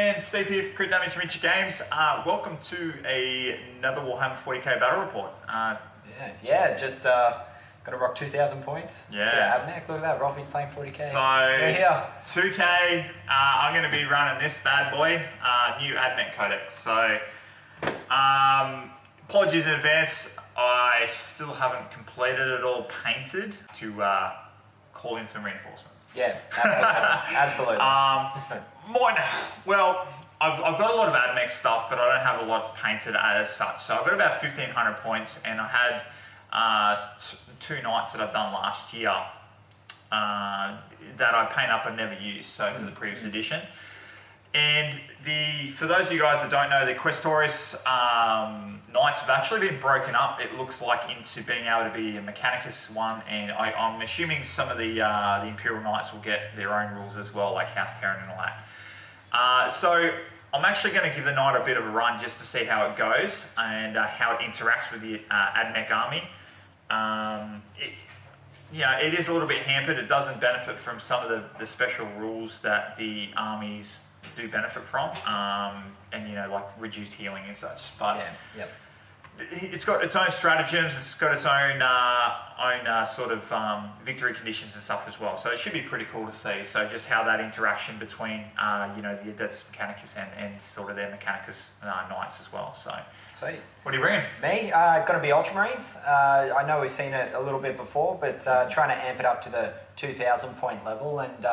and Steve here for critdamageminiaturegames. Welcome to another Warhammer 40K battle report. Just got to rock 2,000 points. Yeah. Abnec, look at that, Rolfie's playing 40K. So, we're here. 2K, I'm going to be running this bad boy, new Adeptus Codex. So, apologies in advance, I still haven't completed it all painted to call in some reinforcements. Yeah, absolutely. Well, I've got a lot of AdMech stuff, but I don't have a lot painted as such. So I've got about 1,500 points, and I had two knights that I've done last year that I paint up and never used, so for the previous edition. And for those of you guys that don't know, the Questoris knights have actually been broken up, it looks like, into being able to be a Mechanicus one, and I'm assuming some of the Imperial knights will get their own rules as well, like House Terran and all that. So I'm actually going to give the knight a bit of a run just to see how it goes and how it interacts with the Admech army. It is a little bit hampered. It doesn't benefit from some of the special rules that the armies do benefit from, and like reduced healing and such. But it's got its own stratagems. It's got its own sort of victory conditions and stuff as well. So it should be pretty cool to see. So just how that interaction between the Adeptus Mechanicus and sort of their Mechanicus knights as well. So sweet. What are you bringing? Me, going to be Ultramarines. I know we've seen it a little bit before, but trying to amp it up to the 2,000 point level. And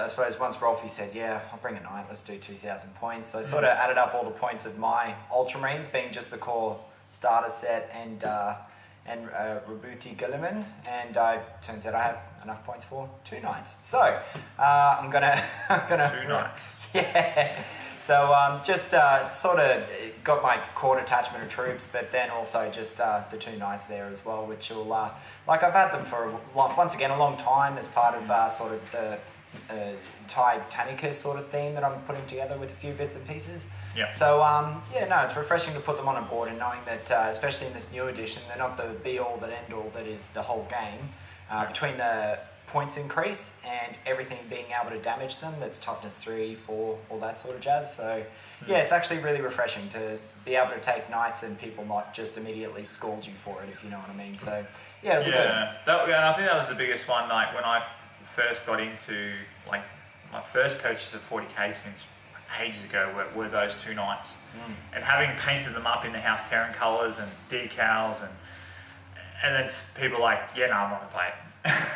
I suppose once Rolfie said, yeah, I'll bring a knight, let's do 2,000 points. So I sort of added up all the points of my Ultramarines, being just the core starter set and Rabuti Gilliman, and turns out I have enough points for 2 knights. So I'm gonna 2 knights. Yeah. So just sort of got my core detachment of troops, but then also just the 2 knights there as well, which will like I've had them for once again a long time as part of sort of the Titanicus sort of theme that I'm putting together with a few bits and pieces. Yeah. So it's refreshing to put them on a board and knowing that especially in this new edition, they're not the be all but end all that is the whole game. Between the points increase and everything being able to damage them, that's toughness 3, 4, all that sort of jazz. So yeah, it's actually really refreshing to be able to take knights and people not just immediately scold you for it, if you know what I mean. So yeah, it'll be good. And I think that was the biggest one. Like when I first got into my first purchase of 40k since ages ago were those 2 knights, and having painted them up in the House Terran colours and decals, and then people like, yeah, no, I'm not gonna play it.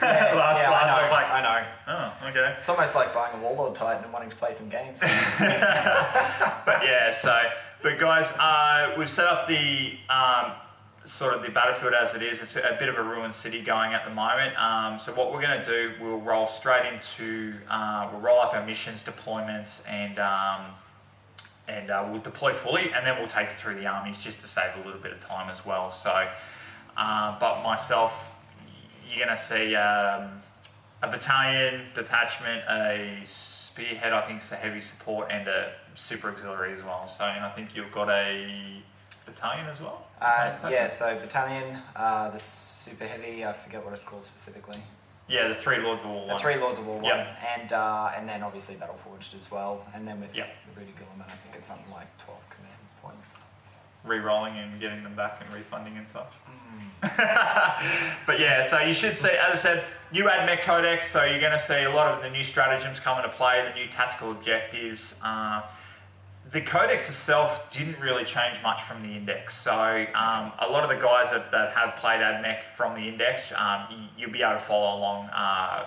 I know. Oh, okay. It's almost like buying a Warlord Titan and wanting to play some games. But yeah, but guys, we've set up the sort of the battlefield as it is. It's a bit of a ruined city going at the moment. So what we're going to do, we'll roll straight into, we'll roll up our missions, deployments, and we'll deploy fully, and then we'll take it through the armies just to save a little bit of time as well. So, but myself, you're going to see a battalion, detachment, a spearhead, I think it's a heavy support, and a super auxiliary as well. So, and I think you've got a battalion as well? So battalion, the super heavy, I forget what it's called specifically. Yeah, the 3 Lords of War 1. The 3 Lords of War 1, yep. And then obviously Battle Forged as well, and then with Rudy Gilliman, I think it's something like 12 command points. Re-rolling and getting them back and refunding and such. But yeah, so you should see, as I said, new Admech Codex, so you're going to see a lot of the new stratagems come into play, the new tactical objectives. The Codex itself didn't really change much from the Index, so a lot of the guys that have played Admech from the Index, you'll be able to follow along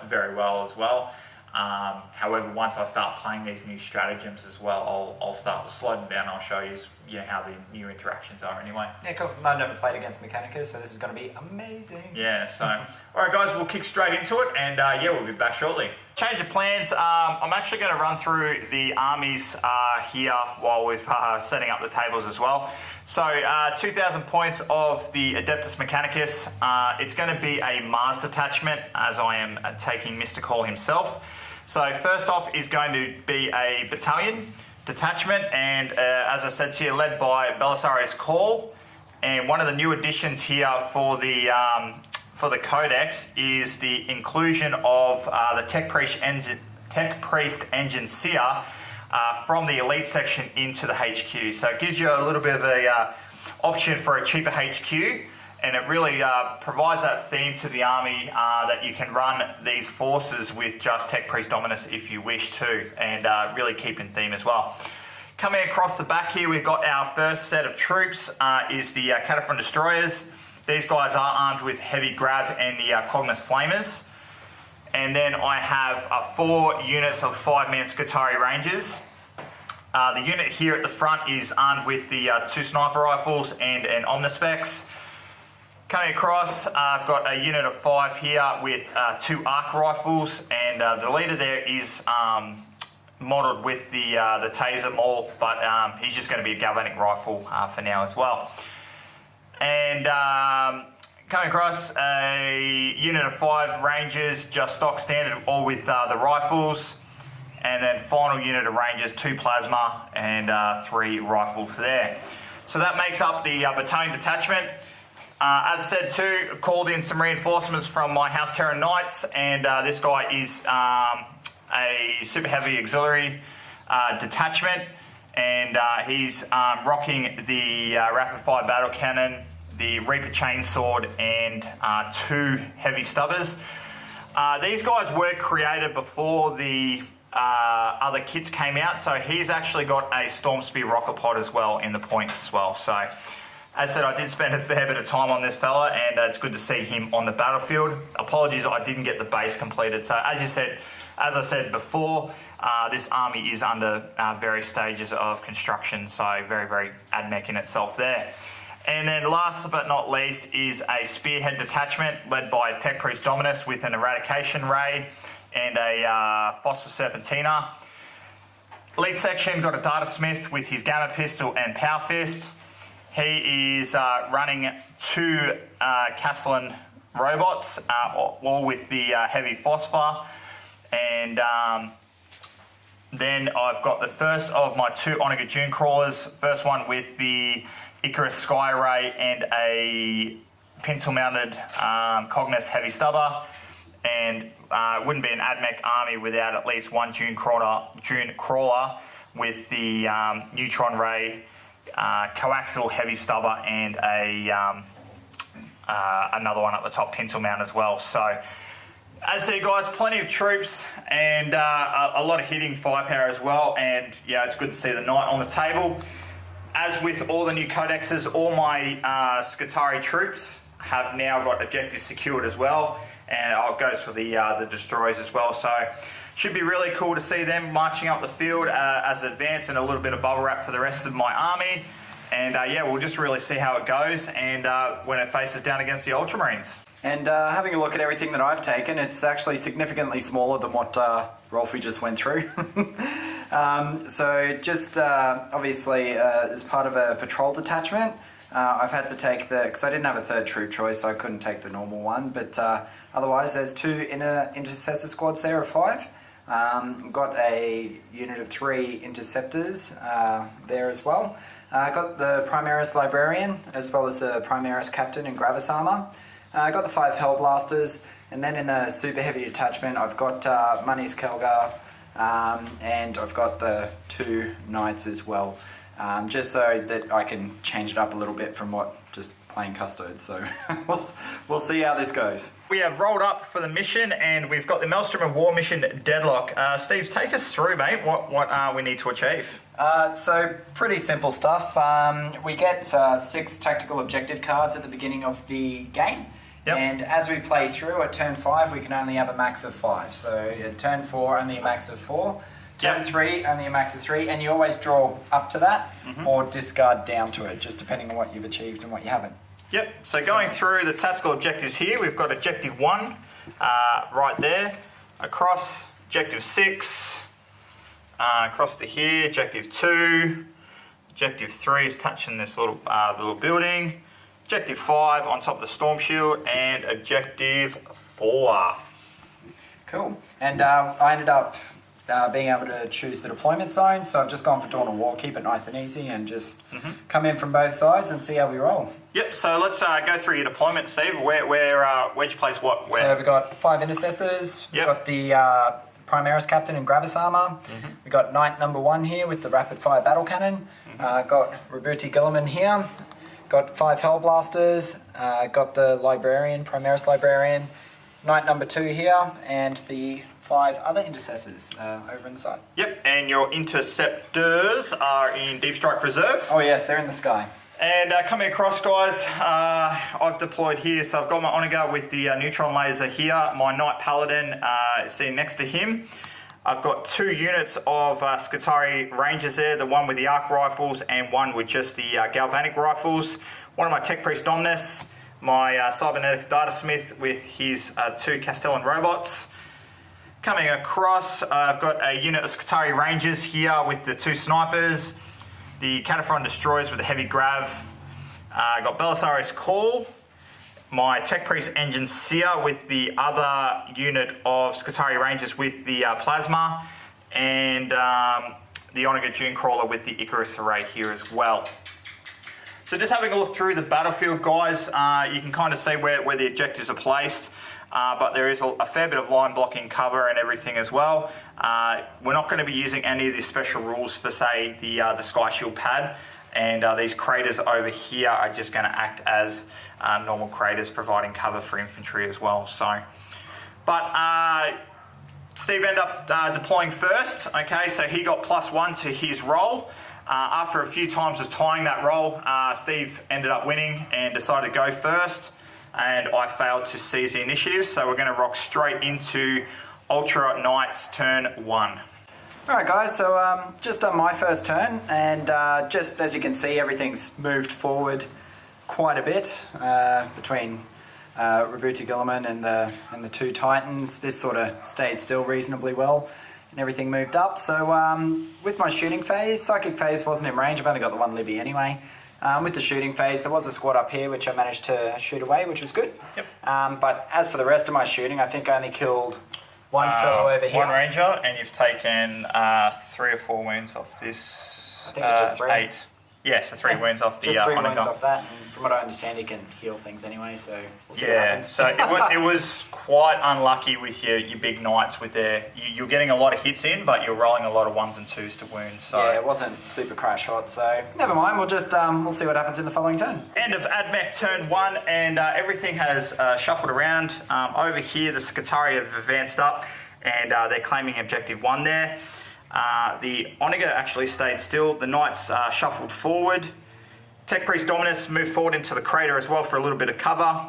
very well as well. However, once I start playing these new stratagems as well, I'll start slowing down. I'll show you how the new interactions are anyway. Yeah, cool. I've never played against Mechanicus, so this is going to be amazing. Yeah, so all right, guys, we'll kick straight into it, and we'll be back shortly. Change of plans. I'm actually going to run through the armies here while we're setting up the tables as well. So 2,000 points of the Adeptus Mechanicus. It's going to be a Mars detachment, as I am taking Mr. Call himself. So first off is going to be a battalion detachment, and as I said to you, led by Belisarius Call. And one of the new additions here for the Codex is the inclusion of the Tech Priest Engine Seer from the elite section into the HQ. So it gives you a little bit of a option for a cheaper HQ, and it really provides that theme to the army that you can run these forces with just Tech Priest Dominus if you wish to, and really keep in theme as well. Coming across the back here, we've got our first set of troops, is the Cataphrone Destroyers. These guys are armed with Heavy Grav and the Cognos Flamers. And then I have 4 units of 5-man Scutari Rangers. The unit here at the front is armed with the 2 sniper rifles and an Omnispecs. Coming across, I've got a unit of 5 here with 2 arc rifles, and the leader there is modelled with the Taser Maul, but he's just going to be a galvanic rifle for now as well. And coming across, a unit of 5 Rangers, just stock standard, all with the rifles. And then final unit of Rangers, 2 plasma and 3 rifles there. So that makes up the battalion detachment. As said too, called in some reinforcements from my House Terran Knights, and this guy is a super heavy auxiliary detachment, and he's rocking the rapid fire battle cannon, the Reaper Chainsword, and 2 heavy stubbers. These guys were created before the other kits came out, so he's actually got a Storm Spear rocket pod as well in the points as well. So, as I said, I did spend a fair bit of time on this fella, and it's good to see him on the battlefield. Apologies, I didn't get the base completed. So, as I said before, this army is under various stages of construction, so very, very AdMech in itself there. And then last but not least is a Spearhead detachment led by Tech Priest Dominus with an Eradication Ray and a Foster Serpentina. Elite section got a Data Smith with his Gamma Pistol and Power Fist. He is running 2 Castellan robots, all with the heavy phosphor. And then I've got the first of my 2 Onaga Dune Crawlers. First one with the Icarus Sky Ray and a pintle-mounted Cognos Heavy Stubber. And it wouldn't be an AdMech army without at least 1 Dune Crawler with the Neutron Ray, Coaxial Heavy Stubber, and another one at the top, pintle mount as well. So, as I said, guys, plenty of troops and a lot of hitting firepower as well. And yeah, it's good to see the Knight on the table. As with all the new codexes, all my Scutari troops have now got objectives secured as well. And it goes for the destroyers as well. So should be really cool to see them marching up the field as advance, and a little bit of bubble wrap for the rest of my army. And yeah, we'll just really see how it goes, and when it faces down against the Ultramarines. And having a look at everything that I've taken, it's actually significantly smaller than what Rolfie just went through. So just obviously as part of a patrol detachment, I've had to take because I didn't have a 3rd troop choice, so I couldn't take the normal one, but otherwise there's 2 intercessor squads there of 5. Got a unit of 3 interceptors there as well. Got the Primaris Librarian, as well as the Primaris Captain in Gravis Armour. Got the 5 Hellblasters, and then in the super heavy detachment I've got Manis Kelgar, and I've got the 2 Knights as well. Just so that I can change it up a little bit from what just playing Custodes. So we'll see how this goes. We have rolled up for the mission, and we've got the Maelstrom of War mission Deadlock. Steve, take us through, mate, what we need to achieve. So pretty simple stuff. We get 6 tactical objective cards at the beginning of the game. Yep. And as we play through, at turn 5 we can only have a max of 5. So at turn 4 only a max of 4. Turn 3, only a max of 3, and you always draw up to that, or discard down to it, just depending on what you've achieved and what you haven't. Yep, so going through the tactical objectives here, we've got Objective 1 right there, across Objective 6, across to here, Objective 2, Objective 3 is touching this little building, Objective 5 on top of the Storm Shield, and Objective 4. Cool, and I ended up being able to choose the deployment zone, so I've just gone for Dawn of War, keep it nice and easy, and just come in from both sides and see how we roll. Yep, so let's go through your deployment, Steve. Where'd you place what? Where? So we've got 5 intercessors, we've got the Primaris Captain in Gravis Armour. We got Knight number 1 here with the rapid fire battle cannon. Got Roberti Gilliman here. Got 5 Hellblasters. Got the Librarian, Primaris Librarian. Knight number 2 here, and the 5 other intercessors over in the side. Yep, and your interceptors are in Deep Strike Reserve. Oh yes, they're in the sky. And coming across, guys, I've deployed here. So I've got my Onager with the neutron laser here. My Knight Paladin sitting next to him. I've got 2 units of Skitarii Rangers there, the one with the arc rifles and one with just the galvanic rifles. One of my Tech Priest Dominus, my Cybernetic Data Smith with his 2 Castellan robots. Coming across, I've got a unit of Skitarii Rangers here with the 2 snipers, the Cataphrone Destroyers with the heavy grav. I've got Belisarius Call, my Tech Priest Engine Seer with the other unit of Skitarii Rangers with the plasma, and the Onager Dunecrawler with the Icarus Array here as well. So just having a look through the battlefield, guys, you can kind of see where the objectives are placed. But there is a fair bit of line blocking cover and everything as well. We're not going to be using any of the special rules for, say, the Sky Shield pad, and these craters over here are just going to act as normal craters, providing cover for infantry as well. But Steve ended up deploying first. Okay, so he got +1 to his roll. After a few times of tying that roll, Steve ended up winning and decided to go first. And I failed to seize the initiative, so we're going to rock straight into Ultra Knight's turn 1. Alright guys, so just done my first turn, and just as you can see, everything's moved forward quite a bit between Roberti Gilliman and the 2 Titans. This sort of stayed still reasonably well, and everything moved up. So with my shooting phase, Psychic phase wasn't in range, I've only got the 1 Libby anyway. With the shooting phase, there was a squad up here which I managed to shoot away, which was good. Yep. But as for the rest of my shooting, I think I only killed 1 fellow over here. 1 Ranger, and you've taken 3 or 4 wounds off this. I think it's just 3. 8. Yeah, so 3 wounds off the Just 3 Onager. wounds off that, and from what I understand, he can heal things anyway, so we'll see what Yeah, happens. so it was quite unlucky with your big knights with their... You're getting a lot of hits in, but you're rolling a lot of 1s and 2s to wound, so... Yeah, it wasn't super crash hot, so never mind, we'll just we'll see what happens in the following turn. End of Admech turn 1, and everything has shuffled around. Over here, the Skitarii have advanced up, and they're claiming objective 1 there. The Onager actually stayed still. The Knights shuffled forward. Tech Priest Dominus moved forward into the crater as well for a little bit of cover.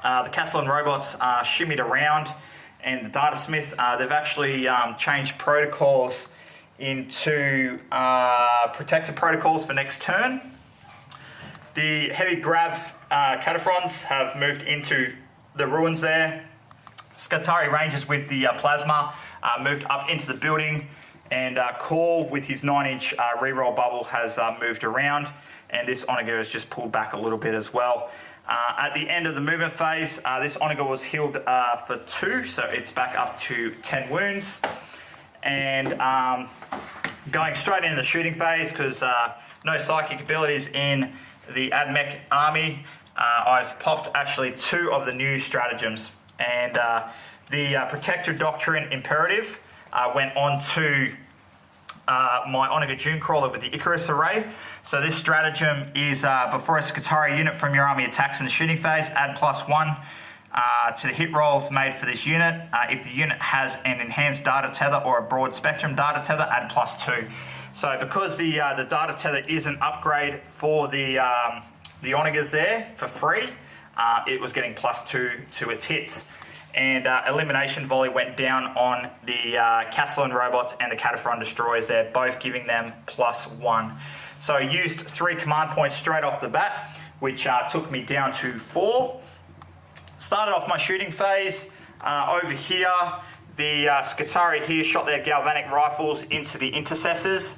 The Castellan robots shimmied around, and the Data Smith, they've actually changed protocols into protected protocols for next turn. The heavy grav Cataphrons have moved into the ruins there. Skitarii Rangers with the plasma moved up into the building, and Call with his 9-inch reroll bubble has moved around, and this Onager has just pulled back a little bit as well. At the end of the movement phase, this Onager was healed for 2, so it's back up to 10 wounds. And going straight into the shooting phase, because no psychic abilities in the Admech army, I've popped actually 2 of the new stratagems. And the Protector Doctrine Imperative went on to my Onager Dunecrawler with the Icarus Array. So this stratagem is before a Skitarii unit from your army attacks in the shooting phase, add +1 to the hit rolls made for this unit. If the unit has an enhanced data tether or a broad spectrum data tether, add +2. So because the data tether is an upgrade for the Onagers there for free, it was getting +2 to its hits. And Elimination Volley went down on the Castellan robots and the Cataphrone Destroyers there, both giving them +1. So I used 3 command points straight off the bat, which took me down to 4. Started off my shooting phase over here. The Skitarii here shot their galvanic rifles into the intercessors.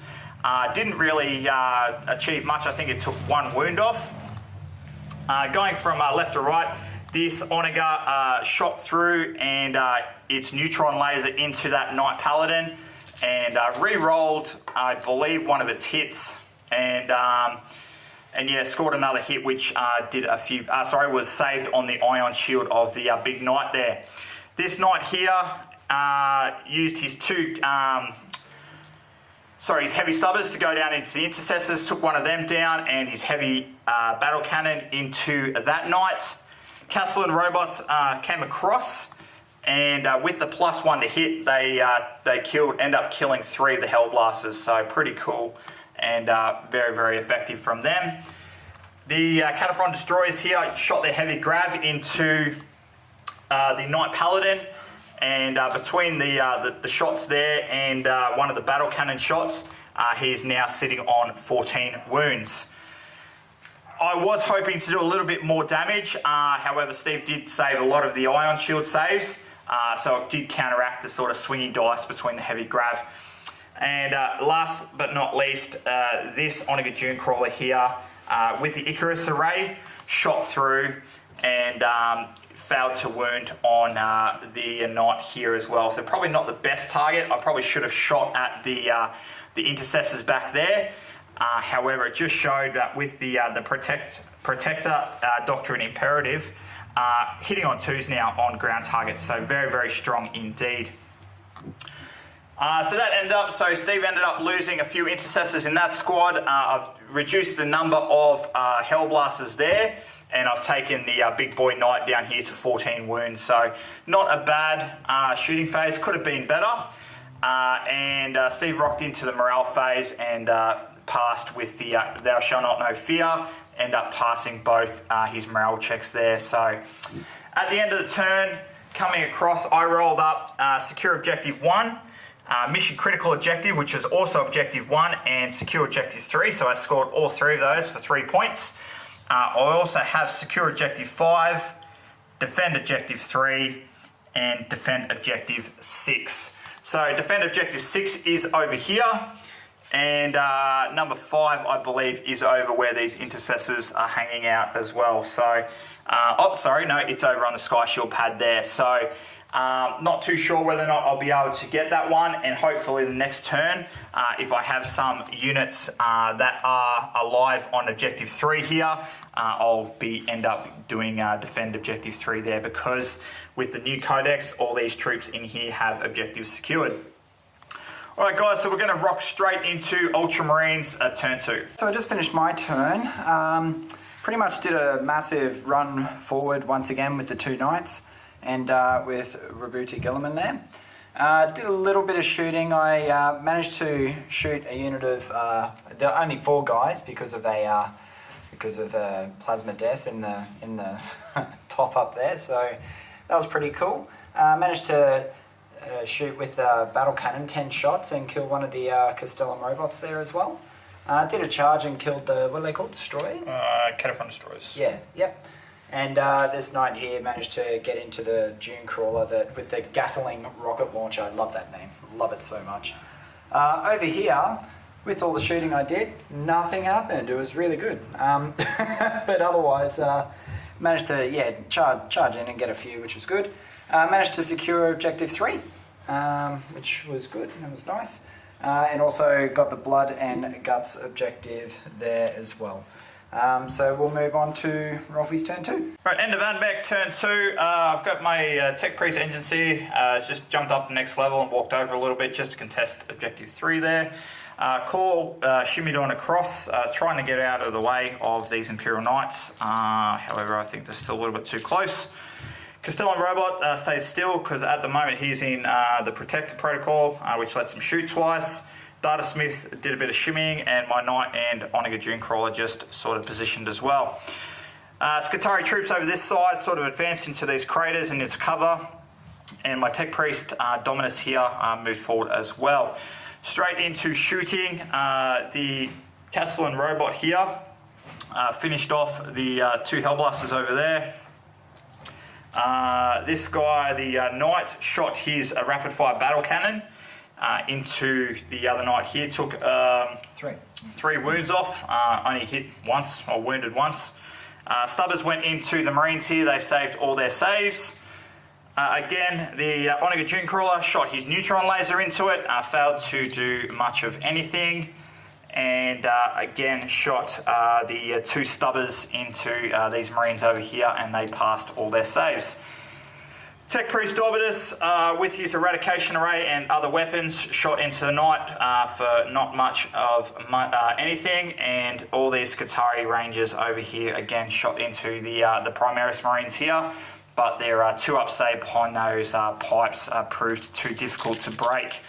Didn't really achieve much. I think it took 1 wound off. Going from left to right, this Onager shot through and its neutron laser into that Knight Paladin, and re-rolled, I believe, one of its hits, and yeah, scored another hit, which did a few. Was saved on the ion shield of the big Knight there. This Knight here used his his heavy stubbers to go down into the intercessors, took one of them down, and his heavy battle cannon into that knight. Castellan robots came across, and with the +1 to hit, they end up killing 3 of the Hellblasters. So pretty cool and very, very effective from them. The Cataphront destroyers here shot their heavy grav into the Knight Paladin, and between the shots there and one of the battle cannon shots, he's now sitting on 14 wounds. I was hoping to do a little bit more damage, however Steve did save a lot of the ion shield saves, so it did counteract the sort of swinging dice between the heavy grav. And last but not least, this Onager Dunecrawler here with the Icarus array shot through and failed to wound on the knight here as well. So probably not the best target. I probably should have shot at the intercessors back there. However, it just showed that with the Protector Doctrine Imperative, hitting on 2s now on ground targets. So very, very strong indeed. So Steve ended up losing a few intercessors in that squad. I've reduced the number of Hellblasters there, and I've taken the big boy knight down here to 14 wounds. So not a bad shooting phase, could have been better. And Steve rocked into the morale phase and passed with the Thou Shall Not Know Fear, end up passing both his morale checks there. So at the end of the turn, coming across, I rolled up Secure Objective 1, Mission Critical Objective, which is also Objective 1, and Secure Objective 3, so I scored all 3 of those for 3 points. I also have Secure Objective 5, Defend Objective 3, and Defend Objective 6. So Defend Objective 6 is over here, and number 5, I believe, is over where these intercessors are hanging out as well. So, it's over on the Sky Shield pad there. So, not too sure whether or not I'll be able to get that one, and hopefully the next turn, if I have some units that are alive on Objective 3 here, I'll end up doing Defend Objective 3 there, because with the new Codex, all these troops in here have objectives secured. Alright guys, so we're going to rock straight into Ultramarines turn 2. So I just finished my turn. Pretty much did a massive run forward once again with the 2 knights, and with Rabuti Gilliman there. Did a little bit of shooting. I managed to shoot a unit of there are only 4 guys because of plasma death in the top up there. So that was pretty cool. Managed to shoot with battle cannon 10 shots and kill one of the Castellan robots there as well. Did a charge and killed the, what are they called, destroyers? Cataphront destroyers. Yeah, yep. And this knight here managed to get into the Dunecrawler with the Gatling rocket launcher. I love that name. Love it so much. Over here, with all the shooting I did, nothing happened. It was really good. But otherwise, managed to charge in and get a few, which was good. Managed to secure Objective 3, which was good. That was nice. And also got the Blood and Guts objective there as well. So we'll move on to Rolfie's turn 2. Right, end of Admech turn 2. I've got my Tech Priest Agency, just jumped up the next level and walked over a little bit just to contest Objective 3 there. Call shimmied on across, trying to get out of the way of these Imperial Knights. However, I think they're still a little bit too close. Castellan Robot stays still because at the moment he's in the Protector Protocol, which lets him shoot twice. Data Smith did a bit of shimmying, and my Knight and Onager Dunecrawler just sort of positioned as well. Skitarii troops over this side sort of advanced into these craters and into cover, and my Tech Priest Dominus here moved forward as well. Straight into shooting, the Castellan Robot here finished off the 2 Hellblasters over there. This guy, the Knight, shot his rapid fire battle cannon into the other Knight here, took 3 wounds off, only hit once, or wounded once. Stubbers went into the Marines here, they saved all their saves. Again, the Onager Dunecrawler shot his neutron laser into it, failed to do much of anything, and again shot the 2 Stubbers into these Marines over here, and they passed all their saves. Tech Priest Adeptus with his eradication array and other weapons shot into the night for not much of anything, and all these Skitarii Rangers over here again shot into the Primaris Marines here, but their 2-up save behind those pipes proved too difficult to break.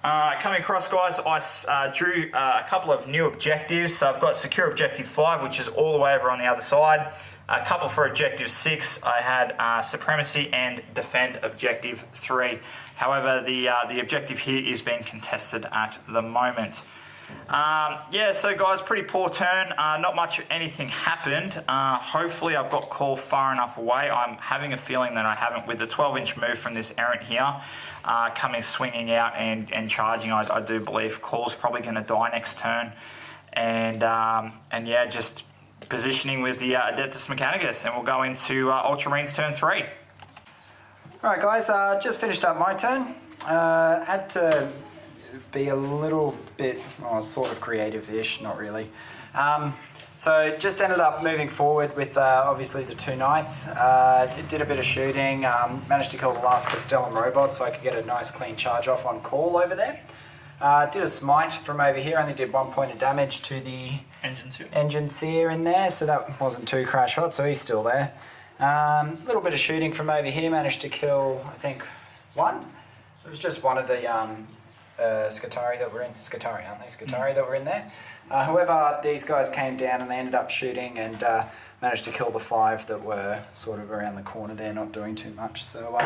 Coming across, guys, I drew a couple of new objectives. So I've got Secure Objective 5, which is all the way over on the other side. A couple for Objective 6. I had Supremacy and Defend Objective 3. However, the objective here is being contested at the moment. Yeah, so guys, pretty poor turn. Not much anything happened. Hopefully I've got call far enough away. I'm having a feeling that I haven't, with the 12-inch move from this errant here, coming swinging out and charging. I do believe call's probably going to die next turn. And yeah, just positioning with the Adeptus Mechanicus, and we'll go into Ultramarines turn 3. Alright guys, just finished up my turn. Had to be a little bit, sort of creative-ish, not really. So just ended up moving forward with obviously the 2 knights. Did a bit of shooting, managed to kill the last Castellan robot so I could get a nice clean charge off on call over there. Did a smite from over here, only did 1 point of damage to the engine seer in there, so that wasn't too crash hot, so he's still there. A little bit of shooting from over here, managed to kill, I think, 1. It was just one of the Skitarii that were in, Skitarii, aren't they? Skitarii that were in there. However, these guys came down and they ended up shooting and managed to kill the 5 that were sort of around the corner there, not doing too much. So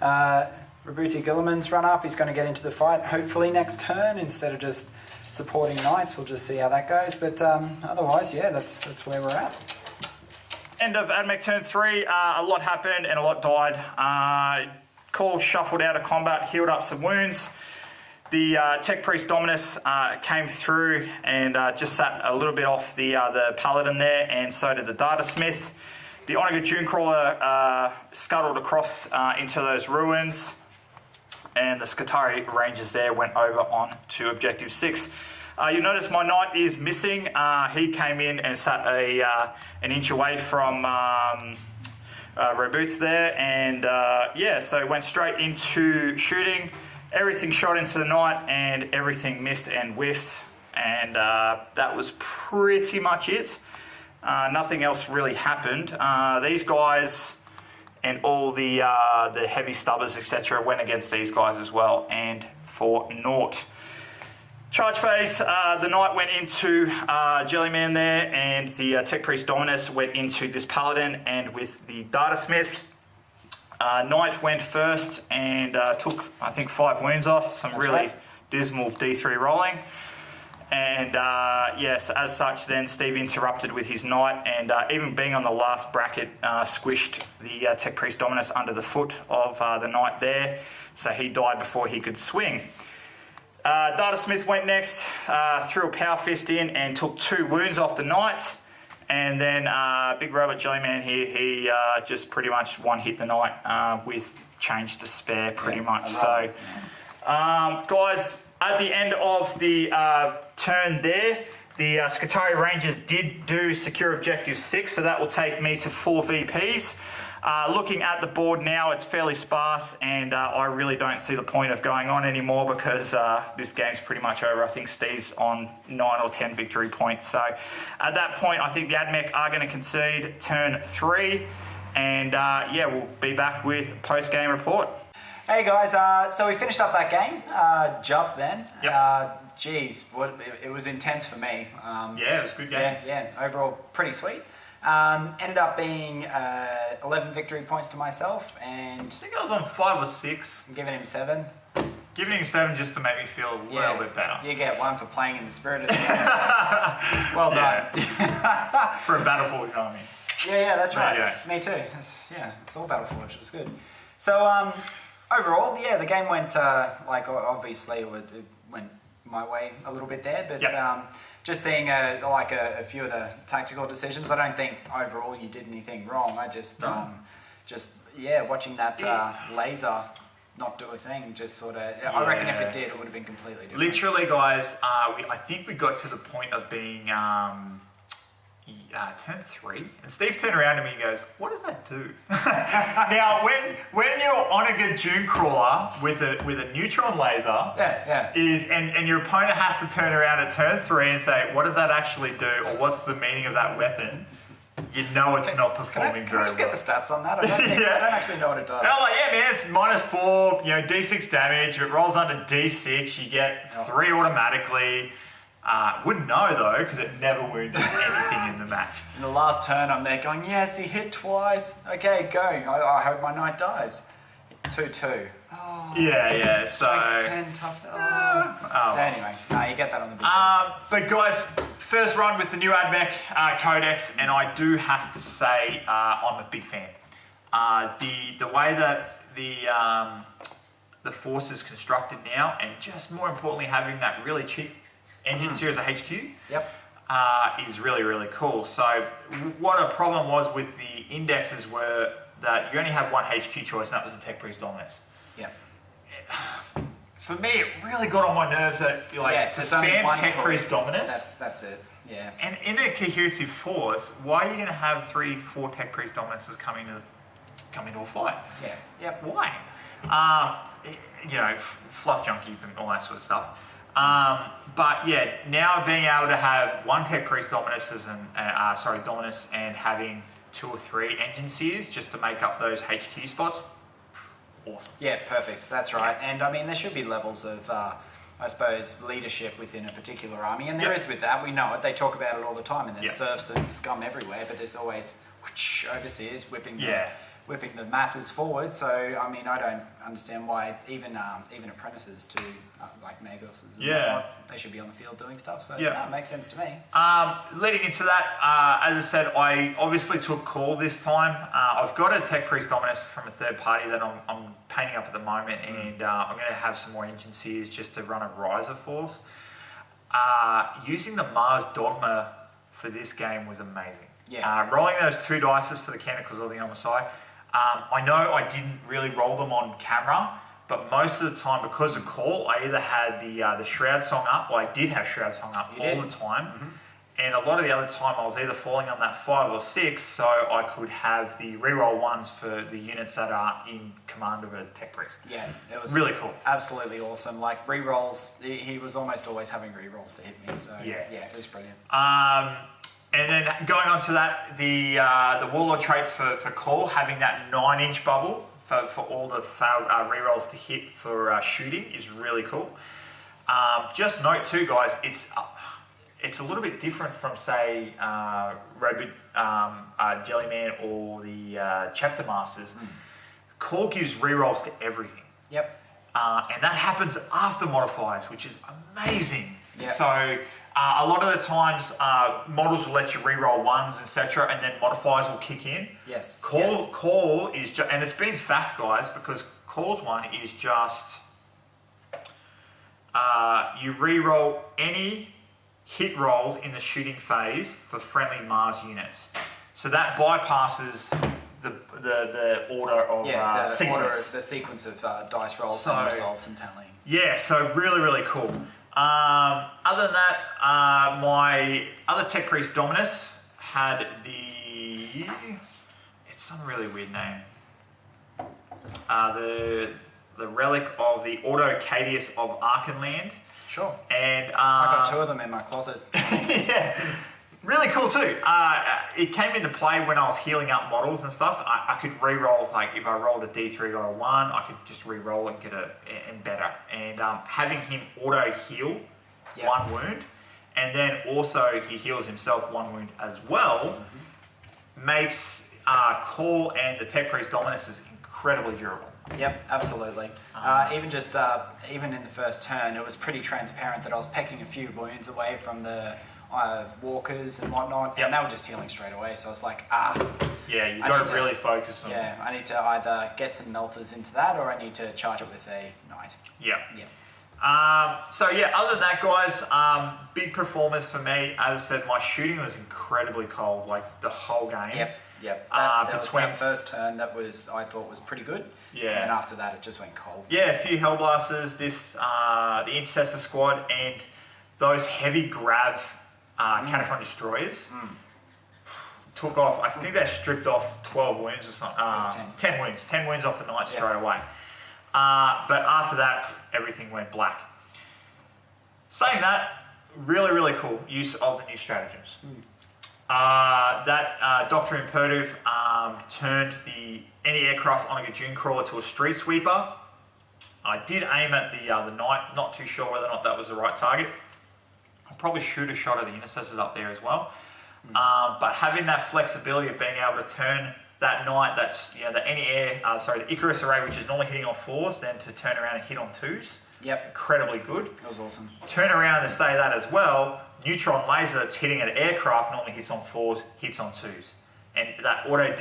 Rabuti Gilliman's run up, he's going to get into the fight hopefully next turn instead of just supporting knights. We'll just see how that goes, but otherwise, yeah, that's where we're at. End of AdMech turn 3, a lot happened and a lot died. Call shuffled out of combat, healed up some wounds. The Tech Priest Dominus came through and just sat a little bit off the Paladin there, and so did the Data Smith. The Onaga Dunecrawler scuttled across into those ruins, and the Skitarii Rangers there went over on to Objective 6. You'll notice my knight is missing. He came in and sat an inch away from Reboots there, and yeah, so went straight into shooting. Everything shot into the knight and everything missed and whiffed, and that was pretty much it. Nothing else really happened. These guys and all the heavy stubbers, etc., went against these guys as well, and for naught. Charge phase, the knight went into Jellyman there, and the Tech Priest Dominus went into this Paladin, and with the Data Smith, Knight went first and took, I think, 5 wounds off, some really dismal D3 rolling. And yes, as such, then Steve interrupted with his Knight, and even being on the last bracket, squished the Tech Priest Dominus under the foot of the Knight there, so he died before he could swing. Data Smith went next, threw a Power Fist in and took 2 wounds off the Knight. And then Big Robot Jellyman here, he just pretty much one-hit the Knight with change to spare, pretty much. So, guys, at the end of the turn there, the Skitarii Rangers did do Secure Objective 6, so that will take me to 4 VPs. Looking at the board now, it's fairly sparse, and I really don't see the point of going on anymore because this game's pretty much over. I think Steve's on 9 or 10 victory points. So at that point, I think the AdMech are going to concede turn 3, and yeah, we'll be back with post-game report. Hey guys, so we finished up that game just then. Yep. Geez, it was intense for me. Yeah, it was a good game. Yeah, overall pretty sweet. Ended up being 11 victory points to myself, and I think I was on 5 or 6. I'm giving him 7. Giving him 7 just to make me feel a little bit better. You get 1 for playing in the spirit of the game. Well done. For a Battleforge army. Yeah, that's right. Yeah. Me too. It's all Battleforge. It was good. So overall, yeah, the game went like obviously it went my way a little bit there, but just seeing a few of the tactical decisions, I don't think overall you did anything wrong. I just watching that laser not do a thing, just sort of. Yeah. I reckon if it did, it would have been completely different. Literally, guys, I think we got to the point of being Turn 3, and Steve turned around to me and goes, "What does that do?" Now, when you're on a good Dune crawler with a neutron laser, and your opponent has to turn around at turn 3 and say, "What does that actually do?" or "What's the meaning of that weapon?" You know it's not performing Can I just get the stats on that? I don't actually know what it does. Oh, like, yeah, man, it's -4, D6 damage. If it rolls under D6, you get 3 automatically. Wouldn't know though, because it never wounded anything in the match. In the last turn, I'm there going, yes, he hit twice. Okay, go. I hope my knight dies. 2-2. Oh, yeah. So 10 tough. Anyway, you get that on the big but guys, first run with the new Admech Codex, and I do have to say I'm a big fan. The way that the force is constructed now, and just more importantly, having that really cheap engine series of HQ is really, really cool. So what a problem was with the indexes were that you only had one HQ choice, and that was the Tech Priest Dominus. For me, it really got on my nerves that to spam Tech Priest Dominus. That's it. Yeah. And in a cohesive force, why are you going to have 3-4 Tech Priest Dominuses come into a fight? Yeah. Yep. Why? Fluff junkie and all that sort of stuff. But yeah, now being able to have one Tech Priest Dominus and having 2 or 3 engine seers just to make up those HQ spots, awesome. Yeah, perfect. That's right. And I mean, there should be levels of, I suppose, leadership within a particular army, and there is with that. We know it. They talk about it all the time, and there's serfs and scum everywhere, but there's always overseers whipping the masses forward. So I mean, I don't understand why even apprentices to like Magoses and whatnot, they should be on the field doing stuff. So it makes sense to me. Leading into that, as I said, I obviously took call this time. I've got a Tech Priest Dominus from a third party that I'm painting up at the moment, and I'm going to have some more engine seers just to run a riser force. Using the Mars Dogma for this game was amazing. Rolling those 2 dices for the Canticles of the Omicide. I know I didn't really roll them on camera, but most of the time, because of call, I either had the Shroud Song up, or I did have Shroud Song up the time, and a lot of the other time I was either falling on that 5 or 6, so I could have the reroll ones for the units that are in command of a Tech Priest. Yeah, it was really cool. Absolutely awesome. Like rerolls, he was almost always having rerolls to hit me, so it was brilliant. And then going on to that, the Warlord trait for call, having that 9-inch bubble for all the failed rerolls to hit for shooting is really cool. Just note too, guys, it's a little bit different from, say, Robo Jellyman or the Chapter Masters. Call gives rerolls to everything. Yep. And that happens after modifiers, which is amazing. Yep. So a lot of the times, models will let you reroll 1s, etc., and then modifiers will kick in. Yes. Call is just, and it's been fact, guys, because Call's one is just you reroll any hit rolls in the shooting phase for friendly Mars units. So that bypasses the order of sequence. The sequence of dice rolls and results and tallying. Yeah, so really, really cool. Other than that, my other Tech Priest Dominus had it's some really weird name. The relic of the Ordo Cadius of Archenland. Sure. And I got 2 of them in my closet. Yeah. Really cool too. It came into play when I was healing up models and stuff. I could re-roll, like if I rolled a D3, got a 1, I could just re-roll and get and better. And having him auto heal 1 wound, and then also he heals himself 1 wound as well, makes Call and the Tech Priest Dominus incredibly durable. Yep, absolutely. Even in the first turn, it was pretty transparent that I was pecking a few wounds away from the walkers and whatnot, and they were just healing straight away. So I was like, yeah, you've got to really focus on. Yeah, I need to either get some melters into that, or I need to charge it with a knight. Yeah. So yeah, other than that, guys, big performance for me. As I said, my shooting was incredibly cold, like the whole game. Yep. That was that first turn that I thought was pretty good. Yeah. And after that, it just went cold. Yeah, a few Hellblasters, the Intercessor squad, and those heavy grav Cataphron destroyers. took off, I think they stripped off 12 wounds or something. 10 wounds. 10 wounds off the knight straight away. But after that, everything went black. Saying that, really, really cool use of the new stratagems. That Doctor Imperative turned the anti-aircraft Omega Dune Crawler to a street sweeper. I did aim at the knight, not too sure whether or not that was the right target. I probably should have shot at the intercessors up there as well. But having that flexibility of being able to turn that knight, that's the the Icarus array, which is normally hitting on 4s, then to turn around and hit on 2s. Yep. Incredibly good. That was awesome. Turn around and say that as well. Neutron laser that's hitting an aircraft normally hits on 4s, hits on 2s. And that auto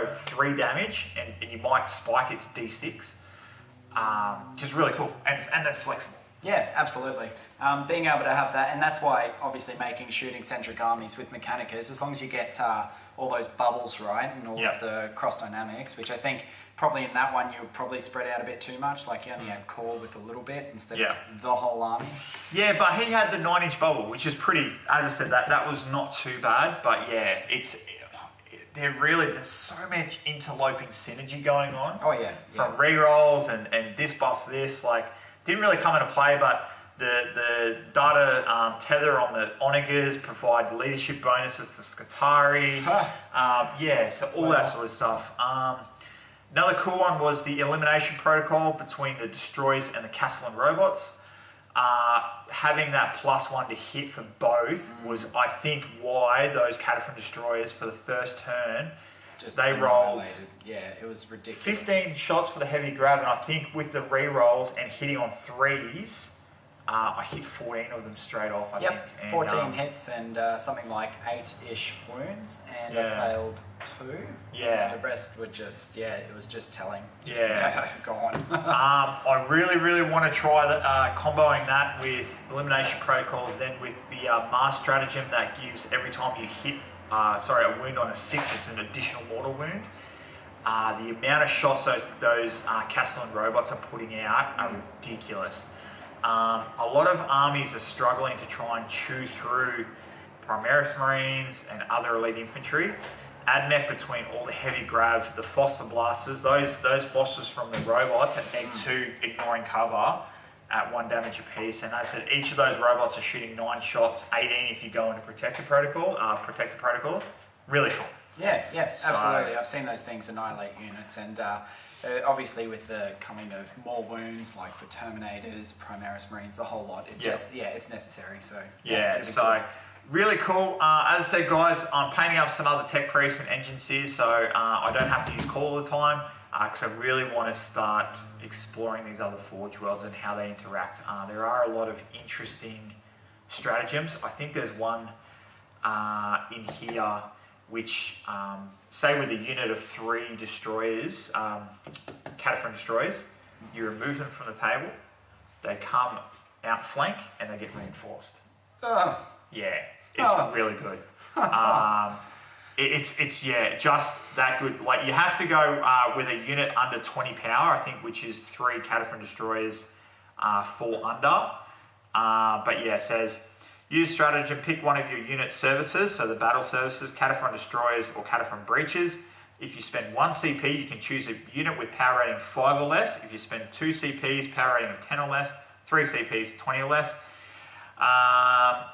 3 damage, and you might spike it to D6. Just really cool. And then flexible. Yeah, absolutely. Being able to have that, and that's why obviously making shooting-centric armies with Mechanicus, as long as you get all those bubbles right and all of the cross dynamics, which I think probably in that one you would probably spread out a bit too much, like you only had core with a little bit instead of the whole army. Yeah, but he had the 9-inch bubble, which is pretty, as I said, that was not too bad, but yeah, there's so much interloping synergy going on. Oh yeah. From rerolls and this buffs this, like, didn't really come into play, but the data tether on the Onegas provide leadership bonuses to Skitarii. So all that sort of stuff. Another cool one was the elimination protocol between the destroyers and the Castellan robots. Having that +1 to hit for both was, I think, why those Cataphren destroyers for the first turn, they rolled. Yeah, it was ridiculous. 15 shots for the heavy grab, and I think with the re-rolls and hitting on 3s, I hit 14 of them straight off, I think. And, 14 hits and something like 8-ish wounds, and I failed 2. Yeah. And the rest were just, it was just telling. Yeah. Gone. I really, really want to try comboing that with elimination protocols, then with the Mars stratagem that gives every time you hit a wound on a 6, it's an additional mortal wound. The amount of shots those Castellan robots are putting out are ridiculous. A lot of armies are struggling to try and chew through Primaris Marines and other elite infantry. Admech between all the heavy grav, the phosphor blasters, those phosphors from the robots at Egg 2 ignoring cover at 1 damage apiece. And as I said, each of those robots are shooting 9 shots, 18 if you go into protector protocols. Really cool. Yeah, absolutely. I've seen those things annihilate units, and obviously with the coming of more wounds, like for Terminators, Primaris Marines, the whole lot, it's necessary. So cool. Really cool. As I said, guys, I'm painting up some other tech priests and engine seers, so I don't have to use core all the time, because I really want to start exploring these other Forge worlds and how they interact. There are a lot of interesting stratagems. I think there's one in here which, say with a unit of 3 destroyers, Cataphren destroyers, you remove them from the table, they come outflank and they get reinforced. It's really good. It's just that good. Like, you have to go with a unit under 20 power, I think, which is 3 Cataphren destroyers, 4 under. It says, use stratagem, pick one of your unit services, so the battle services, Cataphren destroyers or Cataphren breaches. If you spend 1 CP, you can choose a unit with power rating 5 or less. If you spend 2 CPs, power rating of 10 or less, 3 CPs, 20 or less.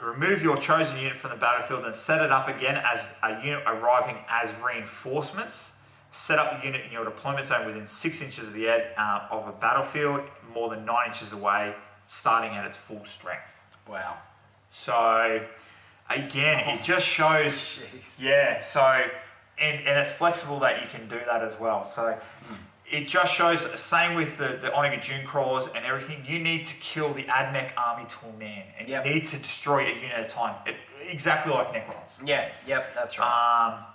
Remove your chosen unit from the battlefield and set it up again as a unit arriving as reinforcements. Set up the unit in your deployment zone within 6 inches of the edge of a battlefield, more than 9 inches away, starting at its full strength. Wow. So, again, it just shows, and it's flexible that you can do that as well. So, it just shows, same with the Omega Dune Crawlers and everything, you need to kill the Admech army to a man, and you need to destroy a unit at a time, exactly like Necrons. That's right.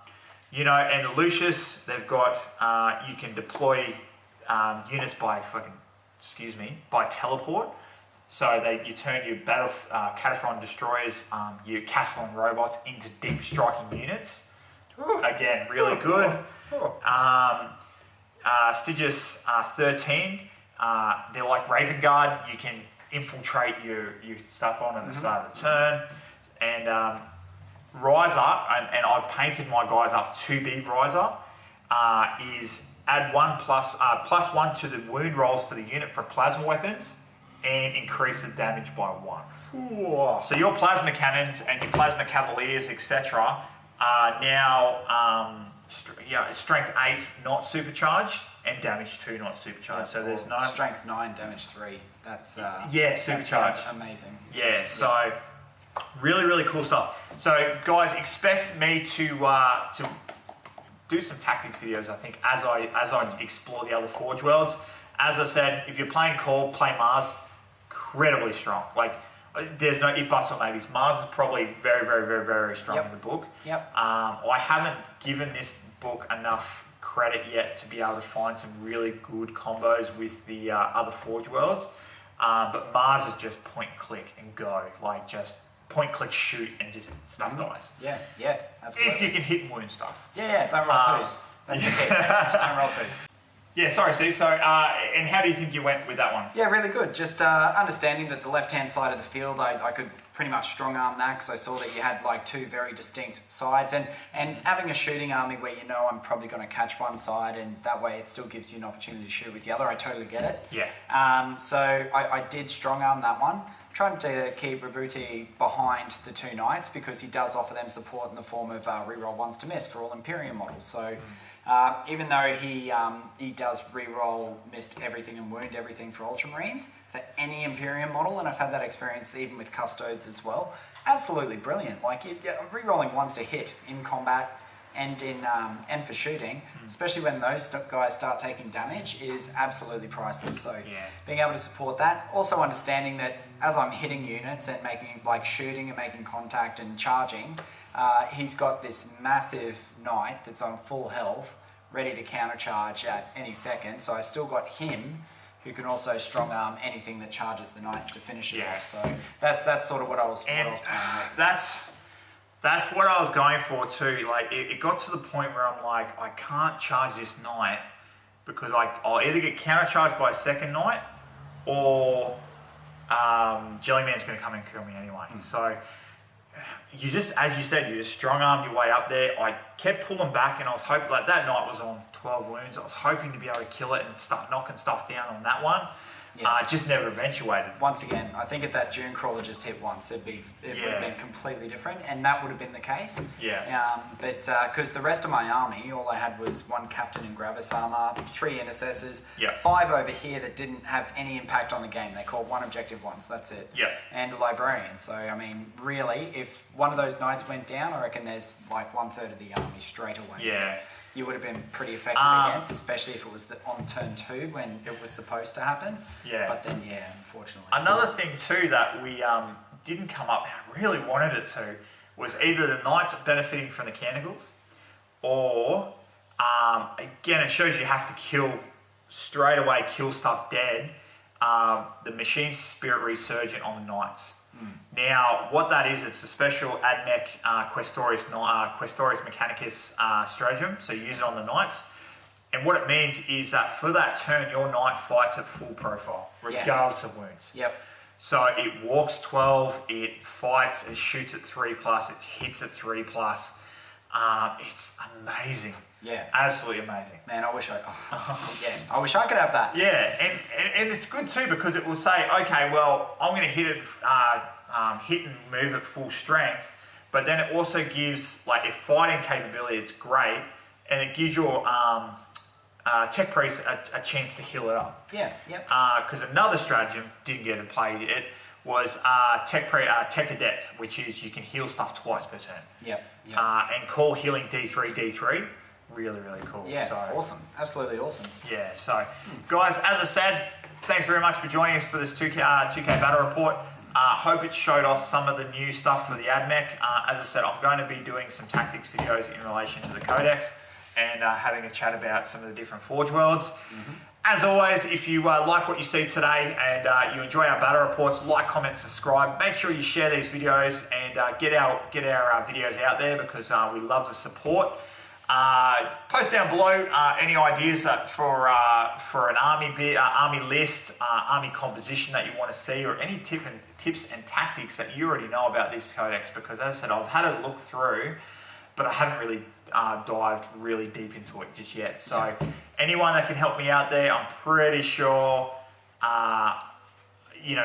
And the Lucius, they've got, you can deploy units by teleport. So you turn your Cataphren destroyers, your Castellan robots into deep striking units. Again, really good. Stygius 13, they're like Raven Guard. You can infiltrate your stuff on at the start of the turn. And riser, and I've painted my guys up to be riser, is add plus one to the wound rolls for the unit for plasma weapons, and increase the damage by 1. Whoa. So your plasma cannons and your plasma cavaliers, etc., are now strength 8 not supercharged and damage 2 not supercharged. So there's no strength 9, damage 3. That's supercharged. That's amazing. Yeah, so really, really cool stuff. So guys, expect me to do some tactics videos, I think, as I explore the other Forge worlds. As I said, if you're playing Core, play Mars. Incredibly strong. Like, there's no if, buts, or maybes. Mars is probably very, very, very, very strong in the book. Yep. I haven't given this book enough credit yet to be able to find some really good combos with the other Forge worlds. But Mars is just point, click, and go. Like, just point, click, shoot, and just stuff dies. Yeah, absolutely. If you can hit and wound stuff. Yeah, don't roll twos. That's the key. Just don't roll twos. Yeah, sorry, Steve. So, and how do you think you went with that one? Yeah, really good. Just understanding that the left-hand side of the field, I could pretty much strong-arm that because I saw that you had like 2 very distinct sides, and having a shooting army where you know I'm probably going to catch one side, and that way it still gives you an opportunity to shoot with the other. I totally get it. Yeah. So I did strong-arm that one. Trying to keep Rabuti behind the 2 knights because he does offer them support in the form of reroll 1s to miss for all Imperium models. So even though he does reroll missed everything and wound everything for Ultramarines, for any Imperium model, and I've had that experience even with Custodes as well, absolutely brilliant. Like rerolling 1s to hit in combat and and for shooting, especially when those guys start taking damage, is absolutely priceless. So being able to support that, also understanding that as I'm hitting units and making shooting and making contact and charging, he's got this massive knight that's on full health, ready to countercharge at any second. So I've still got him, who can also strong arm anything that charges the knights to finish it off. So that's sort of what I was playing with. That's what I was going for too. Like it got to the point where I'm like, I can't charge this knight because I'll either get countercharged by a second knight, or Jellyman's going to come and kill me anyway. So you just, as you said, you just strong armed your way up there. I kept pulling back, and I was hoping, like that knight was on 12 wounds. I was hoping to be able to kill it and start knocking stuff down on that one. It just never eventuated. Once again, I think if that Dune Crawler just hit once, it would have been completely different, and that would have been the case. But because the rest of my army, all I had was 1 captain in Gravis armor, 3 intercessors, 5 over here that didn't have any impact on the game. They called 1 objective once, that's it. And a librarian. So I mean, really, if one of those knights went down, I reckon there's like 1/3 of the army straight away. You would have been pretty effective against, especially if it was on turn 2 when it was supposed to happen. But then, unfortunately. Another thing too that we didn't come up, and I really wanted it to, was either the knights benefiting from the canticles, or again, it shows you have to kill straight away, kill stuff dead. The machine's spirit resurgent on the knights. Now, what that is, it's a special Admech Questoris Mechanicus stratagem, so you use it on the knights. And what it means is that for that turn, your knight fights at full profile, regardless of wounds. So it walks 12, it fights, it shoots at 3+, it hits at 3+. It's amazing. Absolutely amazing. Man, I wish I could have that. And it's good too, because it will say, okay, well, I'm going to hit it, hit and move at full strength, but then it also gives, like, if fighting capability, it's great, and it gives your tech priest a chance to heal it up. Because another stratagem, didn't get to play it, was tech adept, which is you can heal stuff twice per turn. And call healing D3. Really, really cool. Awesome. Absolutely awesome. So guys, as I said, thanks very much for joining us for this 2K battle report. Hope it showed off some of the new stuff for the AdMech. As I said, I'm going to be doing some tactics videos in relation to the Codex, and having a chat about some of the different Forge worlds. As always, if you like what you see today and you enjoy our battle reports, like, comment, subscribe. Make sure you share these videos and get our videos out there, because we love the support. Post down below any ideas for an army list, army composition that you want to see, or any tips and tactics that you already know about this codex. Because as I said, I've had a look through, but I haven't really dived really deep into it just yet. So anyone that can help me out there, I'm pretty sure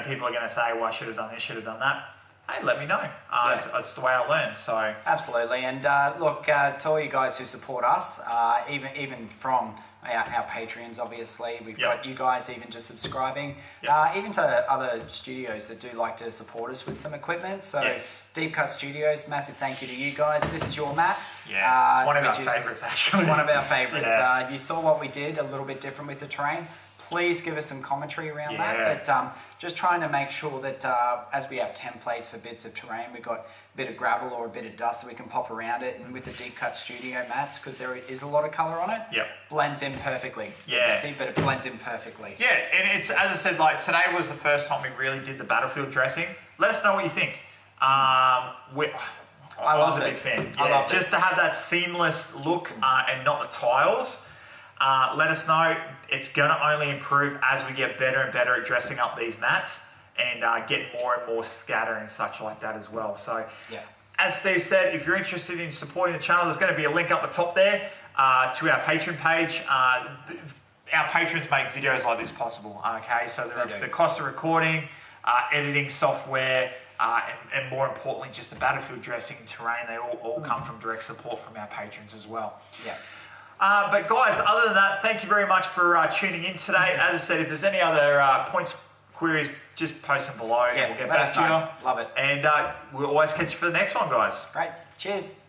people are going to say, well, I should have done this, should have done that. Hey, let me know. It's the way I learn. So absolutely. And look, to all you guys who support us, even from our Patreons, obviously, we've got you guys even just subscribing, even to other studios that do like to support us with some equipment. So Deep Cut Studios, massive thank you to you guys. This is your map. Yeah, it's one of our favourites, actually. It's one of our favourites. You saw what we did, a little bit different with the terrain. Please give us some commentary around that. But just trying to make sure that as we have templates for bits of terrain, we've got a bit of gravel or a bit of dust that we can pop around it. And with the Deep Cut Studio mats, because there is a lot of colour on it, blends in perfectly. It's messy, but it blends in perfectly. Yeah, and it's, as I said, like today was the first time we really did the battlefield dressing. Let us know what you think. I was a big fan. I loved it. Just to have that seamless look and not the tiles. Let us know. It's going to only improve as we get better and better at dressing up these mats and get more and more scatter and such like that as well. So, as Steve said, if you're interested in supporting the channel, there's going to be a link up the top there to our Patreon page. Our patrons make videos like this possible, okay? So the cost of recording, editing software, and more importantly, just the battlefield dressing and terrain, they all come from direct support from our patrons as well. But guys, other than that, thank you very much for tuning in today. As I said, if there's any other points, queries, just post them below and we'll get back to you. Love it. And we'll always catch you for the next one, guys. Great. Cheers.